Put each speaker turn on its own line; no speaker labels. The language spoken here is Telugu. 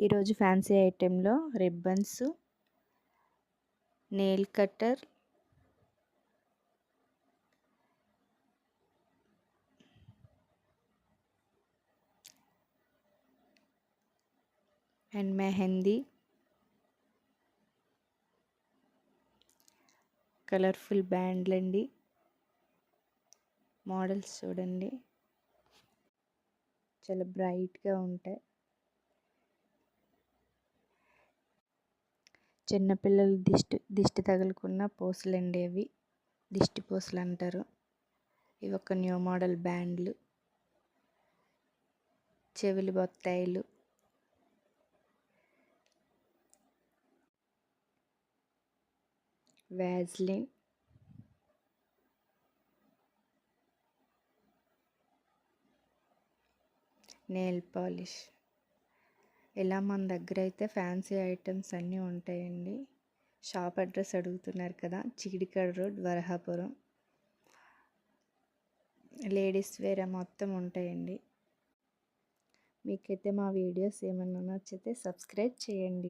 ఈరోజు ఫ్యాన్సీ ఐటెంలో ribbons, nail cutter, and mehndi, colourful బ్యాండ్లండి. మోడల్స్ చూడండి, చాలా బ్రైట్గా ఉంటాయి. చిన్నపిల్లలు దిష్టి తగులుకున్న పూసలండి, అవి దిష్టి పూసలు అంటారు. ఇవి ఒక న్యూ మోడల్ బ్యాండ్లు, చెవులు బొత్తాయిలు, వ్యాజ్లిన్, నెయిల్ పాలిష్. ఇలా మన దగ్గర అయితే ఫ్యాన్సీ ఐటమ్స్ అన్నీ ఉంటాయండి. షాప్ అడ్రస్ అడుగుతున్నారు కదా, చీడికాడ రోడ్, వరహాపురం. లేడీస్ వేర్ మొత్తం ఉంటాయండి. మీకైతే మా వీడియోస్ ఏమన్నా నచ్చితే సబ్స్క్రైబ్ చేయండి.